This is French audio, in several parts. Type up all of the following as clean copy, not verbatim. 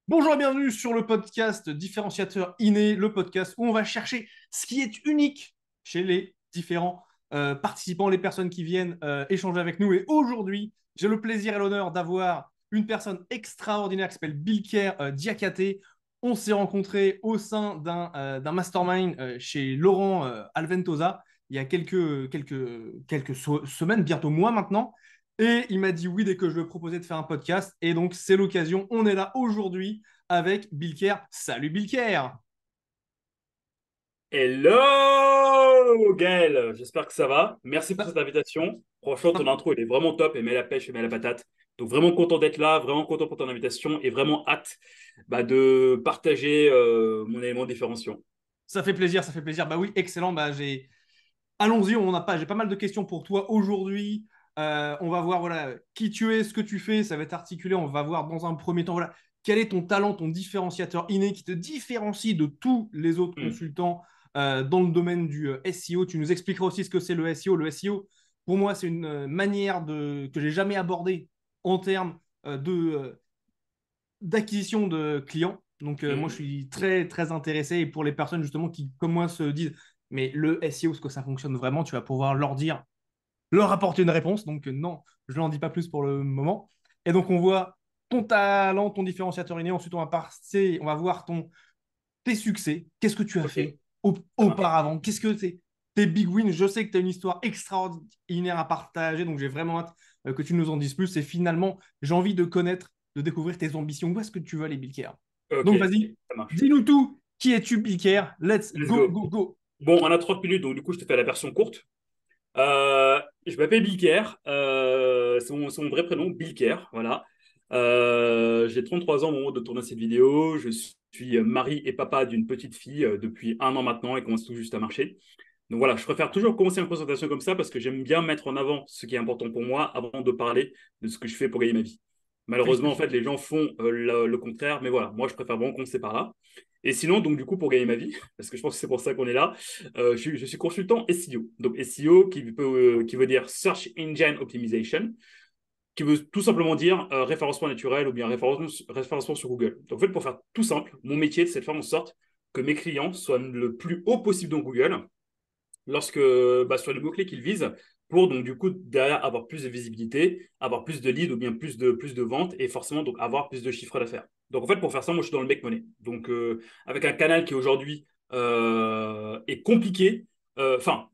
Bonjour et bienvenue sur le podcast Différenciateur Inné, le podcast où on va chercher ce qui est unique chez les différents participants, les personnes qui viennent échanger avec nous. Et aujourd'hui, j'ai le plaisir et l'honneur d'avoir une personne extraordinaire qui s'appelle Bilker Diakate. On s'est rencontrés au sein d'un mastermind chez Laurent Alventosa il y a quelques semaines, bientôt mois maintenant. Et il m'a dit oui dès que je lui ai proposé de faire un podcast. Et donc, c'est l'occasion. On est là aujourd'hui avec Bilker. Salut Bilker. Hello Gaël, j'espère que ça va. Merci pour Ça- cette invitation. Franchement, ton ça- intro, elle est vraiment top et met la pêche et met la patate. Donc vraiment content d'être là, vraiment content pour ton invitation et vraiment hâte de partager mon élément différenciant. Ça fait plaisir, ça fait plaisir. Bah oui, excellent. Allons-y, j'ai pas mal de questions pour toi aujourd'hui. On va voir voilà, qui tu es, ce que tu fais, ça va être articulé. On va voir dans un premier temps voilà, quel est ton talent, ton différenciateur inné qui te différencie de tous les autres Hmm. consultants dans le domaine du SEO. Tu nous expliqueras aussi ce que c'est le SEO. Le SEO, pour moi, c'est une manière que j'ai jamais abordée en termes d'acquisition de clients. Donc, moi, je Hmm. suis très, très intéressé. Et pour les personnes, justement, qui, comme moi, se disent, mais le SEO, est-ce que ça fonctionne vraiment? Tu vas pouvoir leur dire, leur apporter une réponse. Donc, non, je n'en dis pas plus pour le moment. Et donc, on voit ton talent, ton différenciateur inné. Ensuite, on va voir tes succès. Qu'est-ce que tu as Ok, fait ça marche. auparavant? Qu'est-ce que c'est tes big wins? Je sais que tu as une histoire extraordinaire à partager. Donc, j'ai vraiment hâte que tu nous en dises plus. Et finalement, j'ai envie de connaître, de découvrir tes ambitions. Où est-ce que tu veux aller, Bilker? Ok, Donc, vas-y, ça marche. dis-nous tout. Qui es-tu, Bilker? Let's Let's go, go. go, go. Bon, on a 30 minutes, donc du coup, je te fais la version courte. Je m'appelle Bilker, c'est mon vrai prénom, Bilker, voilà. J'ai 33 ans au moment de tourner cette vidéo. Je suis mari et papa d'une petite fille depuis 1 an maintenant et commence tout juste à marcher. Donc voilà, je préfère toujours commencer une présentation comme ça parce que j'aime bien mettre en avant ce qui est important pour moi avant de parler de ce que je fais pour gagner ma vie. Malheureusement, en fait, Félicitations. les gens font le contraire, mais voilà, moi, je préfère vraiment commencer par là. Et sinon, donc, du coup, pour gagner ma vie, parce que je pense que c'est pour ça qu'on est là, je suis consultant SEO. Donc, SEO qui veut dire Search Engine Optimization, qui veut tout simplement dire référencement naturel ou bien référencement sur Google. Donc, en fait, pour faire tout simple, mon métier, c'est de faire en sorte que mes clients soient le plus haut possible dans Google lorsque sur les mots-clés qu'ils visent pour donc du coup derrière avoir plus de visibilité, avoir plus de leads ou bien plus de ventes et forcément donc avoir plus de chiffre d'affaires. Donc en fait pour faire ça, moi je suis dans le make money. Donc avec un canal qui aujourd'hui est compliqué, enfin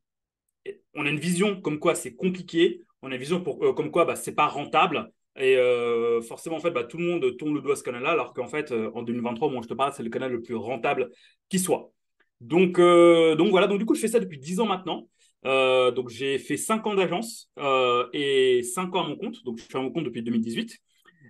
on a une vision comme quoi c'est compliqué, on a une vision comme quoi c'est pas rentable. Et forcément, en fait, tout le monde tourne le doigt à ce canal-là, alors qu'en fait, en 2023, moi, je te parle, c'est le canal le plus rentable qui soit. Donc voilà, donc du coup, je fais ça depuis 10 ans maintenant. Donc j'ai fait 5 ans d'agence et 5 ans à mon compte. Donc je suis à mon compte depuis 2018.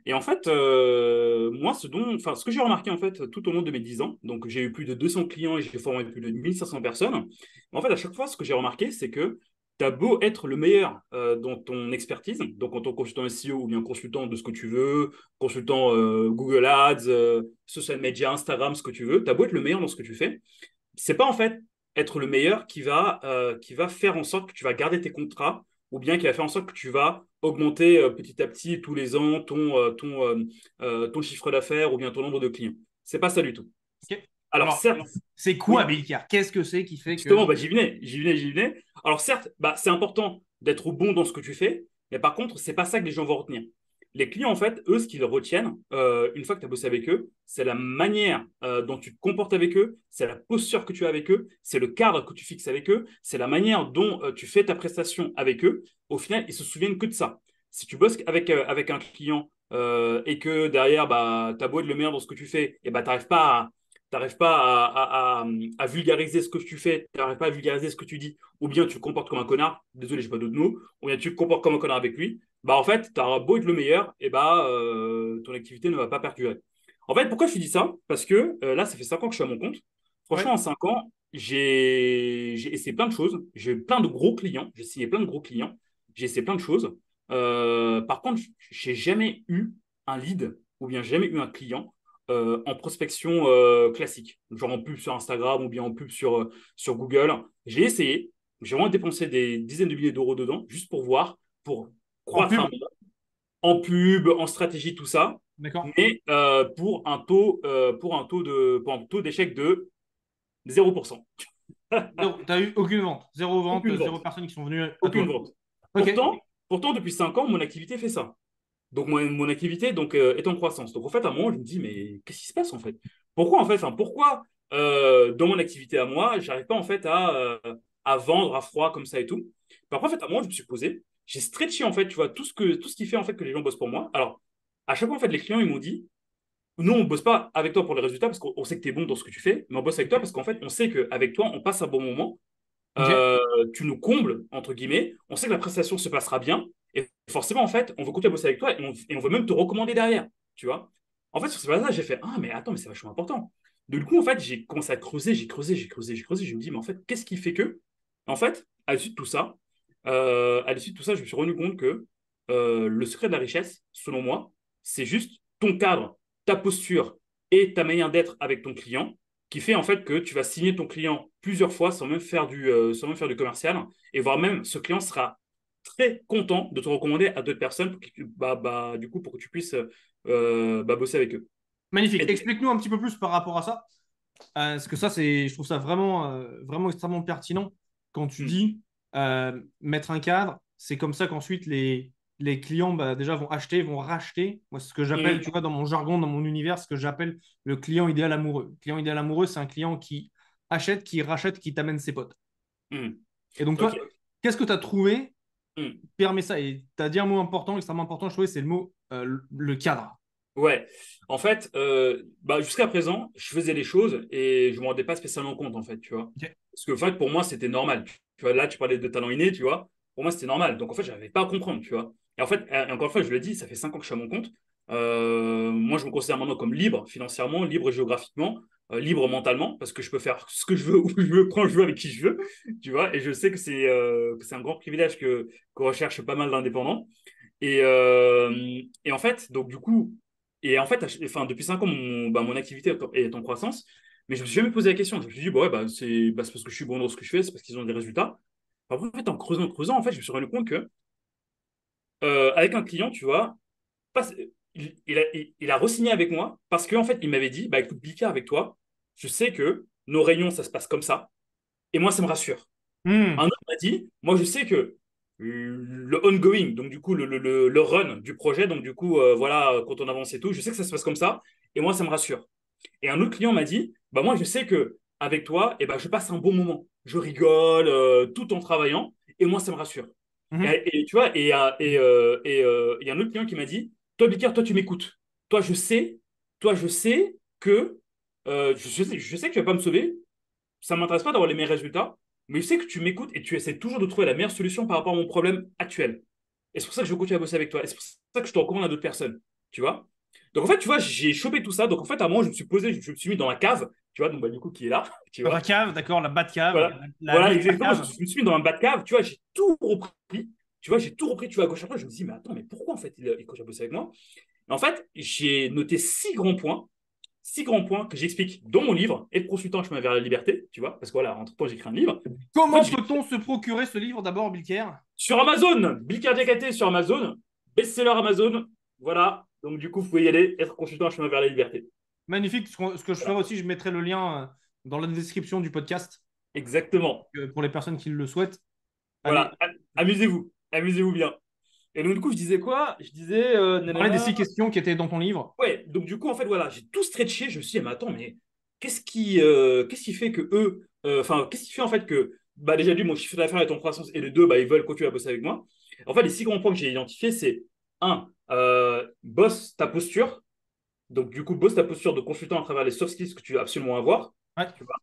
Et en fait, moi, ce que j'ai remarqué en fait tout au long de mes 10 ans, donc j'ai eu plus de 200 clients et j'ai formé plus de 1500 personnes. En fait, à chaque fois, ce que j'ai remarqué, c'est que tu as beau être le meilleur dans ton expertise, donc en tant que consultant SEO ou bien consultant de ce que tu veux, consultant Google Ads, social media, Instagram, ce que tu veux, tu as beau être le meilleur dans ce que tu fais, c'est pas en fait être le meilleur qui va faire en sorte que tu vas garder tes contrats ou bien qui va faire en sorte que tu vas augmenter petit à petit tous les ans ton chiffre d'affaires ou bien ton nombre de clients. C'est pas ça du tout. Ok. Alors Alors, certes, c'est quoi, oui, Bilker? Qu'est-ce que c'est qui fait que... justement, j'y venais. Alors certes, c'est important d'être bon dans ce que tu fais, mais par contre, c'est pas ça que les gens vont retenir. Les clients, en fait, eux, ce qu'ils retiennent, une fois que tu as bossé avec eux, c'est la manière dont tu te comportes avec eux, c'est la posture que tu as avec eux, c'est le cadre que tu fixes avec eux, c'est la manière dont tu fais ta prestation avec eux. Au final, ils se souviennent que de ça. Si tu bosses avec un client et que derrière, tu as beau être le meilleur dans ce que tu fais, et tu n'arrives pas t'arrives pas à vulgariser ce que tu fais, tu n'arrives pas à vulgariser ce que tu dis, ou bien tu te comportes comme un connard, désolé, j'ai pas d'autres mots, ou bien tu te comportes comme un connard avec lui, en fait, tu auras beau être le meilleur, et ton activité ne va pas perdurer. En fait, pourquoi je te dis ça? Parce que là, ça fait 5 ans que je suis à mon compte. Franchement, Ouais. en 5 ans, j'ai essayé plein de choses. J'ai eu plein de gros clients. J'ai essayé plein de gros clients. J'ai essayé plein de choses. Par contre, j'ai jamais eu un lead ou bien jamais eu un client en prospection classique, genre en pub sur Instagram ou bien en pub sur Google. J'ai essayé, j'ai vraiment dépensé des dizaines de milliers d'euros dedans, juste pour voir, pour En croître pub? un peu, en pub, en stratégie, tout ça. D'accord. mais pour un taux d'échec de 0%. T'as eu aucune vente. Zéro vente, Aucune zéro vente. personne qui sont venues à Aucune toi. vente. Ok. Pourtant, depuis 5 ans, mon activité fait ça. Donc, mon activité est en croissance. Donc, en fait, à un moment, je me dis, mais qu'est-ce qui se passe, en fait? Pourquoi, en fait, enfin, pourquoi, dans mon activité à moi, j'arrive pas, en fait, à vendre à froid comme ça et tout. Puis après, en fait, à un moment, je me suis posé, j'ai stretché, en fait, tu vois, tout ce qui fait, en fait, que les gens bossent pour moi. Alors, à chaque fois, en fait, les clients, ils m'ont dit, nous, on bosse pas avec toi pour les résultats parce qu'on sait que tu es bon dans ce que tu fais, mais on bosse avec toi parce qu'en fait, on sait qu'avec toi, on passe un bon moment, Ok. tu nous combles, entre guillemets, on sait que la prestation se passera bien, et forcément, en fait, on veut continuer à bosser avec toi, et on veut même te recommander derrière, tu vois. En fait, sur ce base-là, j'ai fait, ah, mais attends, mais c'est vachement important. Du coup, en fait, j'ai commencé à creuser, je me dis, mais en fait, qu'est-ce qui fait que, en fait, à l'issue de tout ça, je me suis rendu compte que le secret de la richesse, selon moi, c'est juste ton cadre, ta posture et ta manière d'être avec ton client qui fait en fait que tu vas signer ton client plusieurs fois sans même faire du commercial, et voire même ce client sera très content de te recommander à d'autres personnes du coup, pour que tu puisses bosser avec eux. Magnifique. Et, Explique-nous un petit peu plus par rapport à ça. Parce que ça, je trouve ça vraiment extrêmement pertinent quand tu hmm, dis mettre un cadre. C'est comme ça qu'ensuite les clients bah, déjà vont acheter, vont racheter. Moi, c'est ce que j'appelle, hmm, tu vois, dans mon jargon, dans mon univers, ce que j'appelle le client idéal amoureux. Le client idéal amoureux, c'est un client qui achète, qui rachète, qui t'amène ses potes. hmm. Et donc, Ok. toi, qu'est-ce que tu as trouvé Hmm. qui permet ça? Et tu as dit un mot important, extrêmement important, je trouvais, c'est le mot le cadre. Ouais, en fait, jusqu'à présent, je faisais les choses et je ne me rendais pas spécialement compte, en fait, tu vois. Ok. Parce que, en fait, pour moi, c'était normal. Tu vois, là, tu parlais de talent inné, tu vois. Pour moi, c'était normal. Donc, en fait, je n'arrivais pas à comprendre, tu vois. Et en fait, encore une fois, je le dis, ça fait 5 ans que je suis à mon compte. Moi, je me considère maintenant comme libre financièrement, libre géographiquement, libre mentalement, parce que je peux faire ce que je veux, où je veux, quand je veux, avec qui je veux, tu vois. Et je sais que c'est un grand privilège que recherche pas mal d'indépendants. Et en fait, donc du coup, et en fait, enfin, depuis 5 ans, mon activité est en croissance, mais je me suis jamais posé la question. Je me suis dit, bah ouais, c'est parce que je suis bon dans ce que je fais, c'est parce qu'ils ont des résultats. Après, en fait, en creusant, en fait, je me suis rendu compte que avec un client, tu vois, pas- il a re-signé avec moi parce qu'en fait, il m'avait dit, bah écoute, Bika, avec toi, je sais que nos réunions, ça se passe comme ça, et moi, ça me rassure. Un Hmm. autre m'a dit, moi je sais que le ongoing, donc du coup le run du projet, donc du coup voilà, quand on avance et tout, je sais que ça se passe comme ça, et moi ça me rassure. Et un autre client m'a dit, bah moi je sais que avec toi, eh ben, je passe un bon moment, je rigole tout en travaillant, et moi ça me rassure. Mhm. Et tu vois, il y a un autre client qui m'a dit, toi Bicard, toi tu m'écoutes, toi je sais que je sais que tu vas pas me sauver, ça ne m'intéresse pas d'avoir les meilleurs résultats, mais je sais que tu m'écoutes et tu essaies toujours de trouver la meilleure solution par rapport à mon problème actuel. Et c'est pour ça que je continue à bosser avec toi. Et c'est pour ça que je te recommande à d'autres personnes. Tu vois? Donc en fait, tu vois, j'ai chopé tout ça. Donc en fait, à un moment, je me suis posé, je me suis mis dans la cave, tu vois, donc du coup, qui est là, tu Dans ta vois. cave, d'accord, la bas de cave, Voilà, la voilà, vieille bas de exactement. cave. Je me suis mis dans un bas de cave, tu vois, j'ai tout repris. Tu vois, j'ai tout repris, tu vois, à gauche à droite. Je me dis, mais attends, mais pourquoi en fait il continue à bosser avec moi? En fait, j'ai noté 6 grands points que j'explique dans mon livre, Et le consultant chemin vers la liberté, tu vois, parce que voilà, entre-temps, j'écris un livre. En fait, Comment peut-on se procurer ce livre d'abord, Bilker? sur Amazon, Bill Cardiacaté sur Amazon, best-seller Amazon, voilà. Donc, du coup, vous pouvez y aller, être consultant chemin vers la liberté. Magnifique. Ce que je ferai Voilà, aussi, je mettrai le lien dans la description du podcast exactement. pour les personnes qui le souhaitent. Allez, Voilà, amusez-vous, amusez-vous bien. Et donc, du coup, je disais quoi? Je disais, parler des nanana. 6 questions qui étaient dans ton livre. Ouais, donc du coup, en fait, voilà, j'ai tout stretché. Je me suis dit, mais attends, mais qu'est-ce qui fait que eux, enfin, qu'est-ce qui fait en fait que, bah, déjà, mon chiffre d'affaires est en croissance et les deux, bah, ils veulent continuer à bosser avec moi. En fait, les 6 grands points que j'ai identifiés, c'est un, bosse ta posture. Donc, du coup, bosse ta posture de consultant à travers les soft skills que tu veux absolument avoir. Ouais. Tu vois.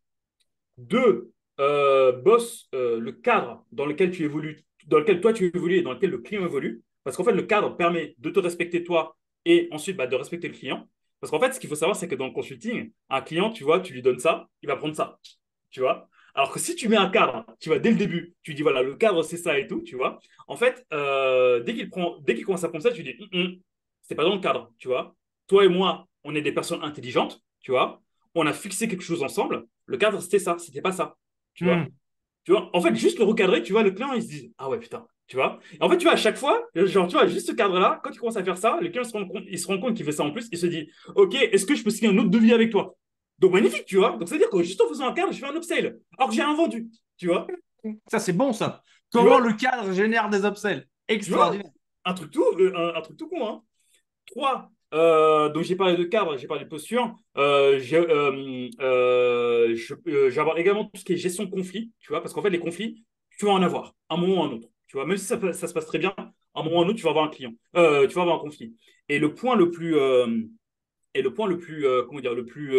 Deux, bosse le cadre dans lequel tu évolues, dans lequel toi tu évolues et dans lequel le client évolue. Parce qu'en fait, le cadre permet de te respecter toi et ensuite bah, de respecter le client. Parce qu'en fait, ce qu'il faut savoir, c'est que dans le consulting, un client, tu vois, tu lui donnes ça, il va prendre ça. Tu vois. Alors que si tu mets un cadre, tu vois, dès le début, tu dis voilà, le cadre c'est ça et tout, tu vois. En fait, dès qu'il commence à prendre ça, tu dis c'est pas dans le cadre, tu vois. Toi et moi, on est des personnes intelligentes, tu vois. On a fixé quelque chose ensemble. Le cadre, c'était ça, c'était pas ça. Tu vois? Hmm. Tu vois? En fait, juste le recadrer, tu vois, le client, il se dit, ah ouais, putain, Tu vois? Et en fait, tu vois, à chaque fois, genre, tu vois, juste ce cadre-là, quand il commence à faire ça, les clients se rendent compte qu'il fait ça en plus, il se dit, OK, est-ce que je peux signer un autre devis avec toi? Donc, magnifique, tu vois? Donc, c'est-à-dire que juste en faisant un cadre, je fais un upsell. Alors que j'ai un vendu, tu vois? Ça, c'est bon, ça. Tu Comment vois? le cadre génère des upsells? Tu vois? Extraordinaire. Un truc tout con, hein. 3. Donc j'ai parlé de cadre, j'ai parlé de posture. Je vais avoir également tout ce qui est gestion de conflit, tu vois, parce qu'en fait, les conflits, tu vas en avoir, un moment ou un autre. Tu vois, même si ça se passe très bien, un moment ou un autre, tu vas avoir un client. Tu vas avoir un conflit. Et le point le plus, comment dire, le plus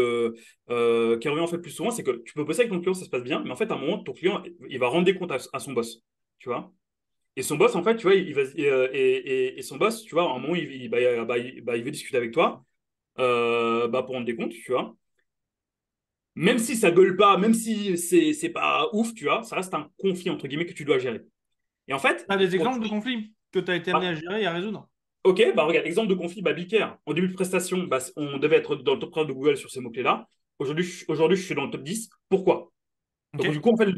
qui revient en fait plus souvent, c'est que tu peux bosser avec ton client, ça se passe bien, mais en fait, à un moment, ton client, il va rendre des comptes à son boss, tu vois. Et son boss, en fait, tu vois, et son boss, tu vois, à un moment, il veut discuter avec toi pour rendre des comptes, tu vois. Même si ça gueule pas, même si c'est pas ouf, tu vois, ça reste un conflit, entre guillemets, que tu dois gérer. Et en fait, Tu as des quand exemples de conflits que tu as été amené ah, à gérer et à résoudre? ok, bah regarde, exemple de conflit, bah Bicaire. En début de prestation, bah, on devait être dans le top 3 de Google sur ces mots-clés-là. Aujourd'hui, je suis dans le top 10. Pourquoi? Ok. Donc, du coup, en fait,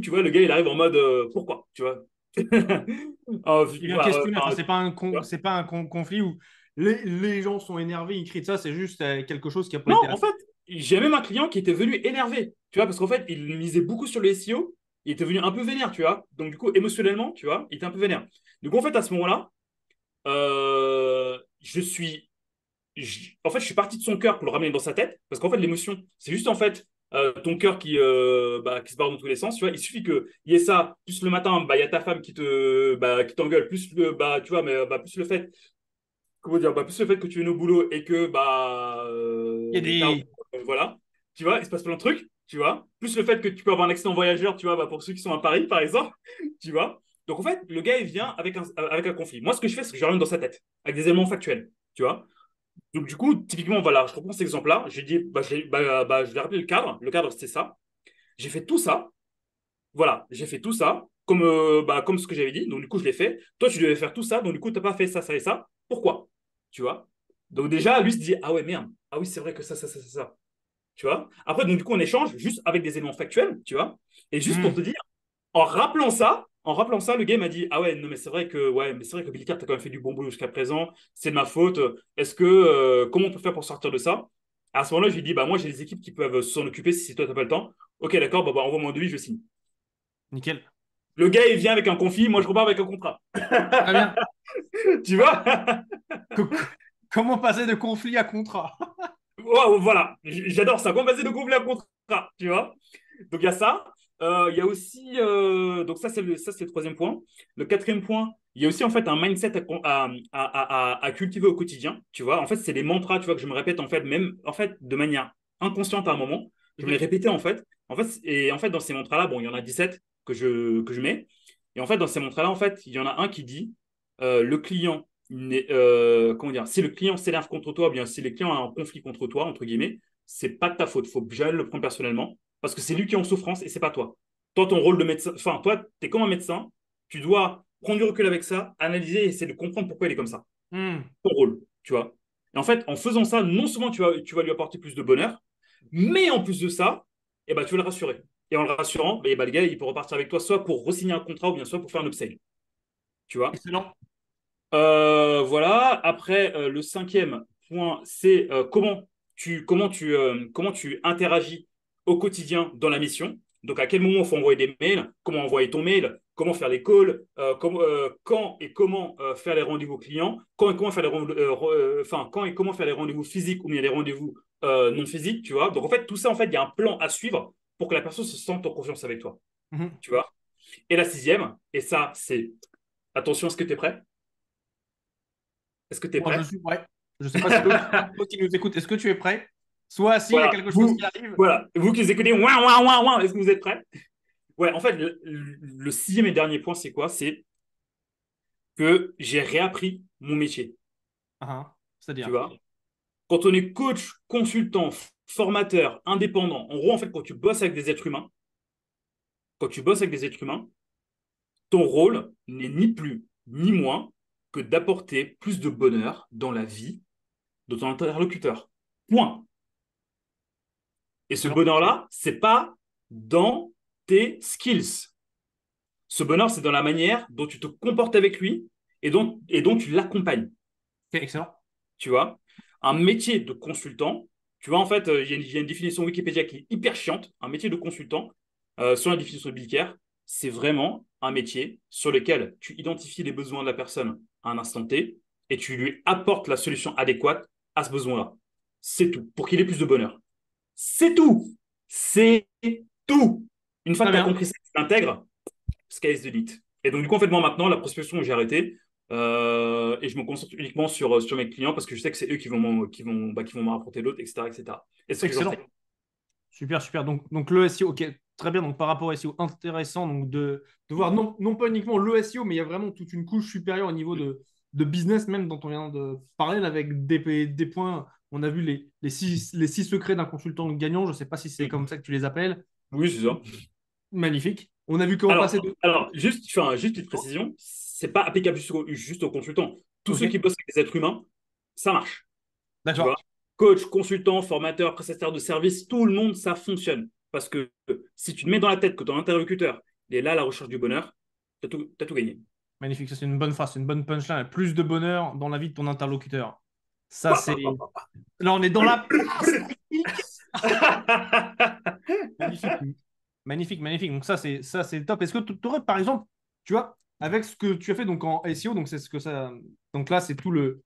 tu vois, le gars, il arrive en mode pourquoi? Tu vois? Il vient Voilà, questionner. Enfin, tu vois. c'est pas un conflit où les gens sont énervés, ils crient de ça. C'est juste quelque chose qui n'a pas Non, été en assez. fait, j'ai même un client qui était venu énervé, tu vois, parce qu'en fait, il misait beaucoup sur le SEO, il était venu un peu vénère, tu vois. Donc, du coup, émotionnellement, tu vois, il était un peu vénère. Du coup, en fait, à ce moment-là, en fait, je suis parti de son cœur pour le ramener dans sa tête, parce qu'en fait, l'émotion, c'est juste en fait ton cœur qui se barre dans tous les sens, tu vois. Il suffit qu'il y ait ça, plus le matin, bah, il y a ta femme qui t'engueule, plus tu vois, mais plus le fait comment dire, plus le fait que tu viennes au boulot et que Il y a des. voilà, tu vois, il se passe plein de trucs, tu vois, plus le fait que tu peux avoir un accident voyageur, tu vois, pour ceux qui sont à Paris, par exemple, tu vois. Donc en fait, le gars, il vient avec un conflit. Moi, ce que je fais, c'est que je rentre dans sa tête, avec des éléments factuels, tu vois. Donc du coup, typiquement, voilà, je reprends cet exemple-là, je lui dis, je vais rappeler le cadre, c'était ça. J'ai fait tout ça, voilà, j'ai fait tout ça, comme ce que j'avais dit. Donc, du coup, je l'ai fait. Toi, tu devais faire tout ça. Donc, du coup, tu n'as pas fait ça, ça et ça. Pourquoi? Tu vois? Donc, déjà, lui se dit, ah ouais, merde. Ah oui, c'est vrai que ça. Tu vois? Après, donc, du coup, on échange juste avec des éléments factuels, tu vois? Et juste pour Hmm. te dire, en rappelant ça, le gars m'a dit, ah ouais, non, mais c'est vrai que Billy Cat, t'as quand même fait du bon boulot jusqu'à présent. C'est de ma faute. Comment on peut faire pour sortir de ça? À ce moment-là, je lui dis, bah, moi, j'ai des équipes qui peuvent s'en occuper si toi, t'as pas le temps. Ok, d'accord, envoie-moi un devis, je signe. Nickel. Le gars, il vient avec un conflit, moi, je repars avec un contrat. Très bien. Tu vois? Co- co- Comment passer de conflit à contrat? Wow, voilà, j'adore ça. Quand passer de conflit à contrat, tu vois? Donc, il y a ça. Il y a aussi, donc ça, c'est le troisième point. Le quatrième point, il y a aussi en fait un mindset à cultiver au quotidien. Tu vois, en fait, c'est des mantras, tu vois, que je me répète en fait, même en fait, de manière inconsciente à un moment. Je me les Ok. répétais en fait. Et en fait, dans ces mantras-là, bon, il y en a 17 que je mets. Et en fait, dans ces mantras-là, en fait, il y en a un qui dit le client, comment dire, si le client s'énerve contre toi, ou bien si le client a un conflit contre toi, entre guillemets, c'est pas de ta faute. Faut jamais le prendre personnellement parce que c'est lui qui est en souffrance et c'est pas toi. Toi, ton rôle de médecin, enfin, toi, tu es comme un médecin, tu dois prendre du recul avec ça, analyser et essayer de comprendre pourquoi il est comme ça. Hmm. Ton rôle, tu vois. Et en fait, en faisant ça, non seulement tu vas lui apporter plus de bonheur, mais en plus de ça, tu vas le rassurer. Et en le rassurant, le gars, il peut repartir avec toi soit pour re-signer un contrat ou bien soit pour faire un upsell. Tu vois. Excellent. Voilà. Après, le cinquième point, c'est comment tu interagis au quotidien dans la mission. Donc, à quel moment il faut envoyer des mails, comment envoyer ton mail, comment faire les calls, quand et comment faire les rendez-vous clients, quand et comment faire quand et comment faire les rendez-vous physiques ou bien les rendez-vous non physiques, tu vois. Donc, en fait, tout ça, en fait, il y a un plan à suivre pour que la personne se sente en confiance avec toi, Mhm. tu vois. Et la sixième, et ça, c'est attention, est-ce que tu es prêt? Est-ce que tu es Moi, je prêt? suis prêt. Je ne sais pas si d'autres qui nous écoutent, est-ce que tu es prêt? Soit assis, il y a quelque chose qui arrive. Vous qui écoutez, ouin, ouin, ouin, ouin, est-ce que vous êtes prêts? Ouais, en fait, le sixième et dernier point, c'est quoi? C'est que j'ai réappris mon métier, Ah, ah. tu C'est-à-dire. vois? Quand on est coach, consultant, formateur, indépendant, en gros, en fait, quand tu bosses avec des êtres humains, ton rôle n'est ni plus ni moins que d'apporter plus de bonheur dans la vie de ton interlocuteur. Point. Et ce Excellent. bonheur-là, c'est pas dans tes skills. Ce bonheur, c'est dans la manière dont tu te comportes avec lui et dont tu l'accompagnes. Ok, excellent. Tu vois, un métier de consultant, tu vois, en fait, il y a une définition Wikipédia qui est hyper chiante. Un métier de consultant, sur la définition de Bicaire, c'est vraiment un métier sur lequel tu identifies les besoins de la personne à un instant T et tu lui apportes la solution adéquate à ce besoin-là. C'est tout, pour qu'il ait plus de bonheur. C'est tout. C'est tout. Une fois Très que tu as bien. compris ça, tu l'intègres, sky is the limit. Et donc, du coup, en fait, moi, maintenant, la prospection, j'ai arrêté. Et je me concentre uniquement sur mes clients parce que je sais que c'est eux qui vont me rapporter l'autre, etc., etc. Et c'est ce que j'en Excellent. fais. Super, super. Donc le SEO, ok, très bien. Donc par rapport au SEO, intéressant donc de voir non pas uniquement le SEO, mais il y a vraiment toute une couche supérieure au niveau de business même dont on vient de parler là, avec des points. On a vu les six secrets d'un consultant gagnant. Je ne sais pas si c'est comme ça que tu les appelles. Oui, c'est ça. Magnifique. On a vu comment passer Alors, de. alors juste une précision, c'est pas applicable juste aux consultants. Tous Ok, ceux qui bossent avec des êtres humains, ça marche. Tu vois, d'accord. coach, consultant, formateur, prestataire de service, tout le monde, ça fonctionne. Parce que si tu te mets dans la tête que ton interlocuteur il est là à la recherche du bonheur, t'as tout gagné. Magnifique. Ça, c'est une bonne phrase, c'est une bonne punchline. Plus de bonheur dans la vie de ton interlocuteur. Ça, Pa, c'est. pa, pa, pa, pa. Là, on est dans la place technique. Magnifique. Magnifique, magnifique. Donc ça c'est top. Est-ce que tu aurais par exemple, tu vois, avec ce que tu as fait donc en SEO, donc c'est ce que ça donc là c'est tout le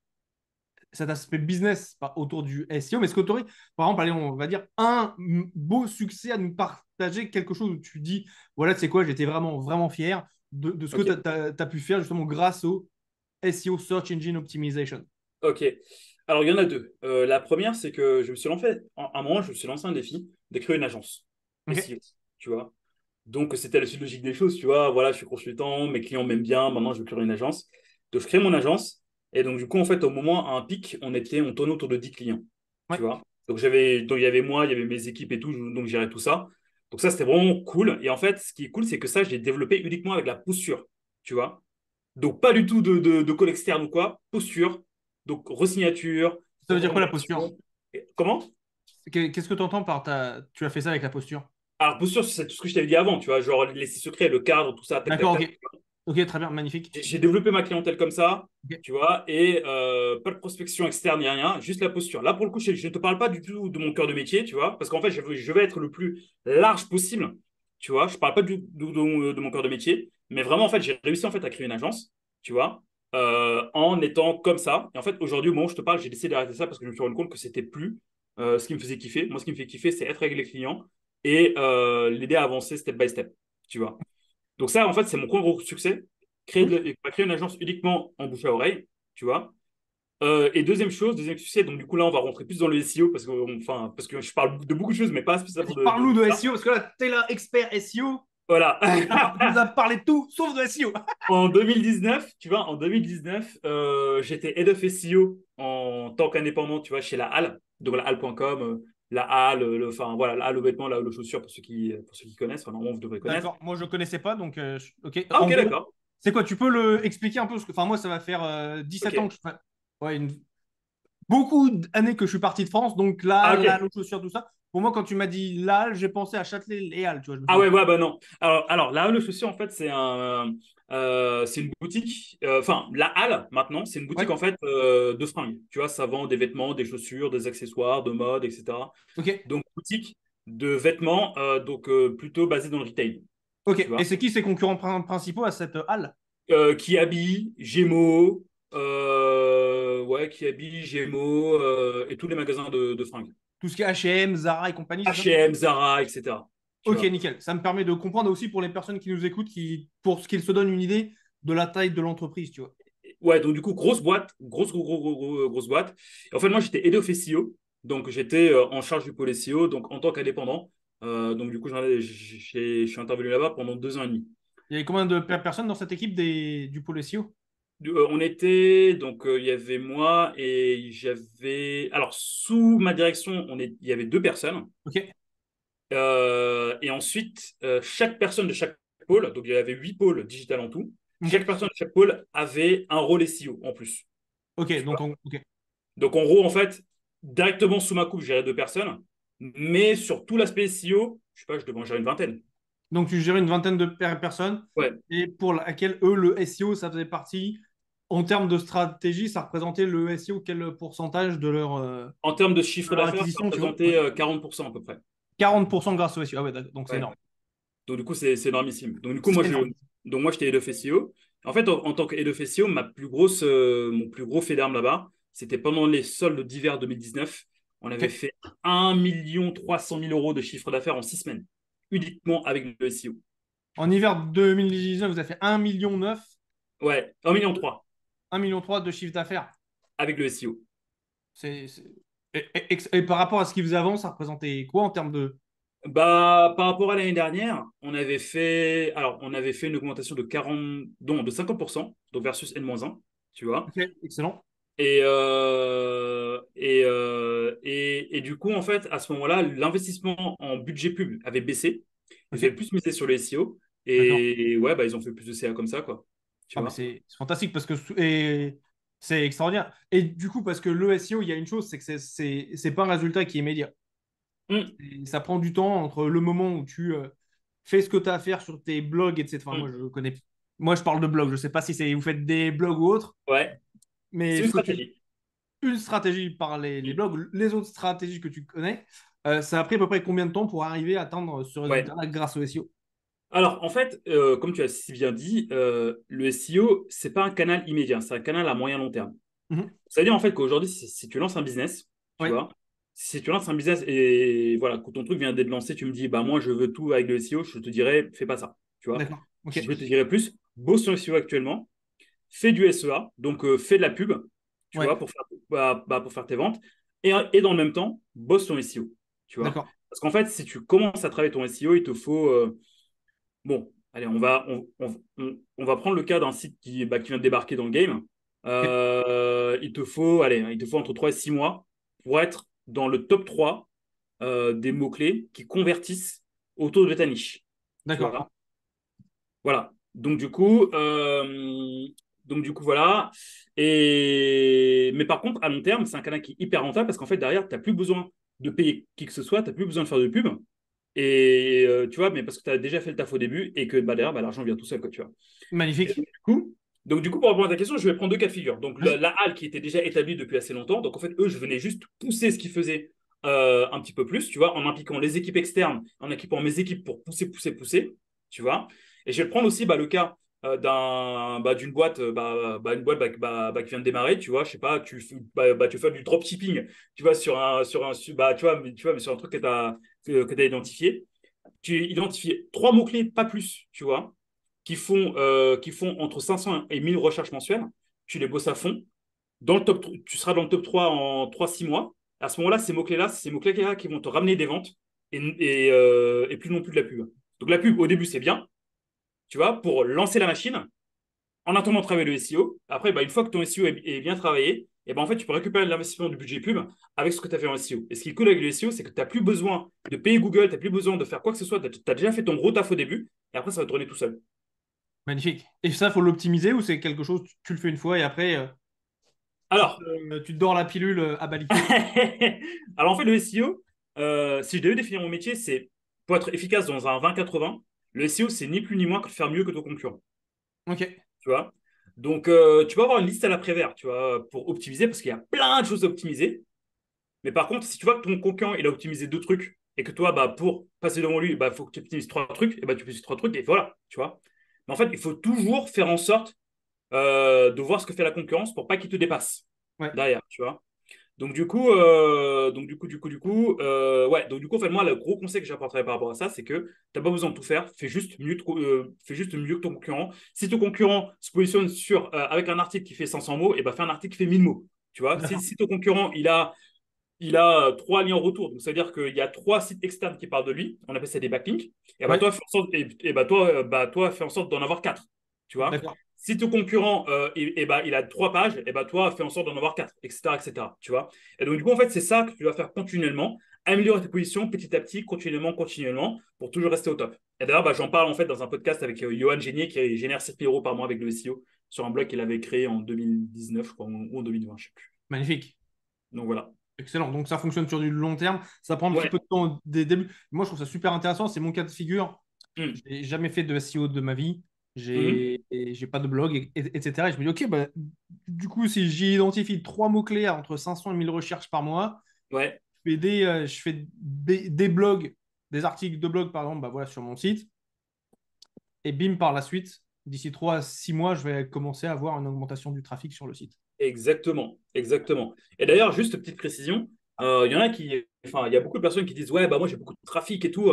cet aspect business autour du SEO, mais est-ce que tu aurais par exemple, allez, on va dire un beau succès à nous partager, quelque chose où tu dis voilà, tu sais quoi, j'étais vraiment vraiment fier de ce que Ok, tu as pu faire justement grâce au SEO Search Engine Optimization. ok. Alors, il y en a deux. La première, c'est que je me suis lancé, à un moment, je me suis lancé un défi de créer une agence OK. SEO, tu vois. Donc, c'était la suite logique des choses, tu vois. Voilà, je suis consultant, mes clients m'aiment bien, maintenant, je veux créer une agence. Donc, je crée mon agence. Et donc, du coup, en fait, au moment, à un pic, on tournait autour de 10 clients, Ouais. tu vois. Donc, il y avait moi, il y avait mes équipes et tout, donc, je gérais tout ça. Donc, ça, c'était vraiment cool. Et en fait, ce qui est cool, c'est que ça, je l'ai développé uniquement avec la posture, tu vois. Donc, pas du tout de call externe ou quoi. Posture. Donc, resignature, Ça veut dire quoi la posture? recommandation. Comment? Qu'est-ce que tu entends par tu as fait ça avec la posture? Alors, posture, c'est tout ce que je t'avais dit avant, tu vois. Genre, les six secrets, le cadre, tout ça, tac, tac, D'accord, tac. OK. OK, très bien, magnifique. J'ai développé ma clientèle comme ça, OK. tu vois, et pas de prospection externe ni rien, juste la posture. Là, pour le coup, je ne te parle pas du tout de mon cœur de métier, tu vois, parce qu'en fait, je vais être le plus large possible, tu vois. Je ne parle pas de mon cœur de métier, mais vraiment, en fait, j'ai réussi en fait à créer une agence, tu vois, en étant comme ça. Et en fait, aujourd'hui, au moment où je te parle, j'ai décidé d'arrêter ça parce que je me suis rendu compte que c'était plus ce qui me faisait kiffer. Moi, ce qui me fait kiffer, c'est être avec les clients et l'aider à avancer step by step, tu vois. Donc ça, en fait, c'est mon point gros succès. Créer une agence uniquement en bouche à oreille, tu vois. Et deuxième succès, donc du coup là, on va rentrer plus dans le SEO parce que je parle de beaucoup de choses, mais pas spécialement Vas-y, de parle-nous de ça. SEO, parce que là, t'es là, expert SEO. Voilà. Tu nous as parlé de tout, sauf de SEO. En 2019, tu vois, en 2019, j'étais head of SEO en tant qu'indépendant, tu vois, chez la Halle, donc la Halle.com, la Halle, enfin voilà, la Halle au vêtement, la Halle aux chaussures pour ceux qui connaissent, enfin normalement vous devrez connaître. D'accord, moi je ne connaissais pas, donc ok. Ah En ok, gros, d'accord. c'est quoi? Tu peux le expliquer un peu? Enfin, moi, ça va faire 17 ans Ok. que je fais. Ouais, beaucoup d'années que je suis parti de France, donc là, Ah là, ok. nos chaussures, tout ça. Pour moi, quand tu m'as dit là, j'ai pensé à Châtelet et Halles, tu vois. Je me suis Ah dit, ouais, ouais, bah non. Alors la Halle aux chaussures, en fait, c'est une boutique. Enfin, la Halle, maintenant, c'est une boutique, ouais, en fait, de fringues. Tu vois, ça vend des vêtements, des chaussures, des accessoires, de mode, etc. ok, Donc, boutique de vêtements, donc plutôt basée dans le retail. Tu ok. Et vois. c'est qui ces concurrents principaux à cette Halle? Qui habille, Gémeaux, ouais, qui habille, Gémeaux, et tous les magasins de fringues. Tout ce qui est H&M, Zara et compagnie, c'est ça? H&M, Zara, etc. Tu Ok, vois. nickel. Ça me permet de comprendre aussi pour les personnes qui nous écoutent, pour ce qu'ils se donnent une idée de la taille de l'entreprise, tu vois. Ouais, donc du coup, grosse boîte, grosse boîte. Et en fait, moi, j'étais head of SEO, donc j'étais en charge du pôle SEO, donc en tant qu'indépendant. Donc du coup, je suis intervenu là-bas pendant 2 ans et demi. Il y avait combien de personnes dans cette équipe du pôle SEO? On était, donc il y avait moi et j'avais, alors sous ma direction, il y avait 2 personnes. Ok, Et ensuite, chaque personne de chaque pôle, donc il y avait 8 pôles digital en tout, chaque ok, personne de chaque pôle avait un rôle SEO en plus. ok, Tu donc vois. ok. Donc, en gros, en fait, directement sous ma coupe, je gérais 2 personnes. Mais sur tout l'aspect SEO, je sais pas, je devais en gérer une vingtaine. Donc, tu gérais une vingtaine de personnes Ouais. et pour laquelle, eux, le SEO, ça faisait partie. En termes de stratégie, ça représentait le SEO, quel pourcentage En termes de de chiffre leur d'affaires, ça acquisition, tu vois? Ouais. représentait 40% à peu près. 40% grâce au SEO. Ah ouais, donc c'est Ouais. énorme. Donc, du coup, c'est énormissime. Donc, du coup, C'est énorme. moi, j'étais head of SEO. En fait, en tant que head of SEO, mon plus gros fait d'armes là-bas, c'était pendant les soldes d'hiver 2019. On avait Ok. fait 1 300 000 € de chiffre d'affaires en 6 semaines, uniquement avec le SEO. En hiver 2019, vous avez fait 1,9 million, Ouais, 1,3 million 1,3 million de chiffre d'affaires. avec le SEO. C'est, c'est- et par rapport à ce qu'ils faisaient avant, ça représentait quoi en termes de. Bah, par rapport à l'année dernière, on avait fait une augmentation de 40, donc de 50%, donc versus N-1, tu vois. Ok, excellent. Et du coup, en fait, à ce moment-là, l'investissement en budget pub avait baissé. Ils avaient Ok, plus misé sur le SEO. d'accord. Et ouais, bah, ils ont fait plus de CA comme ça, quoi. Tu Ah, mais vois? c'est fantastique parce que et c'est extraordinaire. Et du coup, parce que le SEO, il y a une chose, c'est que c'est pas un résultat qui est immédiat. Hum, Ça prend du temps entre le moment où tu fais ce que tu as à faire sur tes blogs, etc. Enfin, hum. moi, je parle de blogs. Je sais pas si vous faites des blogs ou autres, Ouais, mais c'est une ce que tu stratégie. une stratégie par les Hum. blogs, les autres stratégies que tu connais, ça a pris à peu près combien de temps pour arriver à atteindre ce Ouais. résultat-là grâce au SEO? Alors, en fait, comme tu as si bien dit, le SEO, c'est pas un canal immédiat, c'est un canal à moyen long terme. Mhm. C'est-à-dire, en fait, qu'aujourd'hui, si tu lances un business, tu Ouais, vois, si tu lances un business et voilà, quand ton truc vient d'être lancé, tu me dis, bah, moi, je veux tout avec le SEO, je te dirais, fais pas ça, tu vois. d'accord. Ok. Je te dirais plus, bosse sur le SEO actuellement, fais du SEA, donc fais de la pub, tu Ouais, vois, pour faire tes ventes, et dans le même temps, bosse ton SEO, tu vois. d'accord. Parce qu'en fait, si tu commences à travailler ton SEO, il te faut, bon, allez, on va prendre le cas d'un site qui vient de débarquer dans le game. Ok. Il te faut entre 3 et 6 mois pour être dans le top 3 des mots-clés qui convertissent autour de ta niche. Tu D'accord. vois? Voilà. Donc du coup, voilà. Mais par contre, à long terme, c'est un canal qui est hyper rentable parce qu'en fait, derrière, tu n'as plus besoin de payer qui que ce soit, tu n'as plus besoin de faire de pub. Et tu vois, mais parce que tu as déjà fait le taf au début et que bah, derrière, bah, l'argent vient tout seul, quoi, tu vois. Et Magnifique. donc, du coup, pour répondre à ta question, je vais prendre deux cas de figure. Donc, Vas-y. la halle qui était déjà établie depuis assez longtemps. Donc, en fait, eux, je venais juste pousser ce qu'ils faisaient un petit peu plus, tu vois, en impliquant les équipes externes, en équipant mes équipes pour pousser, tu vois. Et je vais prendre aussi bah, le cas d'une boîte, une boîte qui vient de démarrer, tu vois, je sais pas, tu fais du dropshipping, tu vois, mais sur un truc que tu identifié. Tu identifies trois mots-clés, pas plus, tu vois, qui font entre 500 et 1000 recherches mensuelles. Tu les bosses à fond. Tu seras dans le top 3 en 3 6 mois. À ce moment-là, ces mots-clés-là qui vont te ramener des ventes et plus non plus de la pub. Donc la pub, au début, c'est bien, tu vois, pour lancer la machine, en attendant de travailler le SEO. Après, bah, une fois que ton SEO est bien travaillé, et ben en fait, tu peux récupérer l'investissement du budget pub avec ce que tu as fait en SEO. Et ce qui est cool avec le SEO, c'est que tu n'as plus besoin de payer Google, tu n'as plus besoin de faire quoi que ce soit. Tu as déjà fait ton gros taf au début, et après, ça va tourner tout seul. Magnifique. Et ça, faut l'optimiser ou c'est quelque chose, tu le fais une fois et après, Alors, tu te dors la pilule à Bali? alors en fait, le SEO, si je devais définir mon métier, c'est pour être efficace dans un 20-80, le SEO, c'est ni plus ni moins que de faire mieux que ton concurrent. Ok. Tu vois? Donc, tu peux avoir une liste à l'après-vert, tu vois, pour optimiser, parce qu'il y a plein de choses à optimiser. Mais par contre, si tu vois que ton concurrent, il a optimisé deux trucs, et que toi, bah, pour passer devant lui, il bah, faut que tu optimises trois trucs, et bah, tu optimises trois trucs, et voilà, tu vois. Mais en fait, il faut toujours faire en sorte de voir ce que fait la concurrence pour pas qu'il te dépasse Ouais. derrière, tu vois. Ouais. Donc du coup, en fait, moi, le gros conseil que j'apporterais par rapport à ça, c'est que t'as pas besoin de tout faire. Fais juste mieux que ton concurrent. Si ton concurrent se positionne avec un article qui fait 500 mots, et ben fais un article qui fait 1000 mots. Tu vois, D'accord. si ton concurrent, il a trois liens en retour. Donc, c'est-à-dire qu'il y a trois sites externes qui parlent de lui. On appelle ça des backlinks. Et bah, Ouais. toi, fais en sorte, toi, fais en sorte d'en avoir quatre. Tu vois? D'accord. Si ton concurrent, il a trois pages, et bah, toi, fais en sorte d'en avoir quatre, etc., etc. Tu vois? Et donc, du coup, en fait, c'est ça que tu dois faire continuellement. Améliorer tes positions petit à petit, continuellement, pour toujours rester au top. Et d'ailleurs, bah, j'en parle en fait dans un podcast avec Johan Génier qui génère 7 000 € par mois avec le SEO sur un blog qu'il avait créé en 2019, je crois, ou en 2020, je ne sais plus. Magnifique. Donc voilà. Excellent. Donc ça fonctionne sur du long terme. Ça prend un petit Ouais. peu de temps des débuts. Moi, je trouve ça super intéressant. C'est mon cas de figure. Mhm. J'ai jamais fait de SEO de ma vie. Mhm. J'ai pas de blog, etc. Et je me dis, OK, bah, du coup, si j'identifie trois mots-clés à entre 500 et 1000 recherches par mois, Ouais, je fais des blogs, des articles de blog, par exemple, bah, voilà, sur mon site. Et bim, par la suite, d'ici 3 à 6 mois, je vais commencer à avoir une augmentation du trafic sur le site. exactement, exactement. Et d'ailleurs, juste petite précision, il y en a qui, enfin, il y a beaucoup de personnes qui disent, ouais, bah moi j'ai beaucoup de trafic et tout.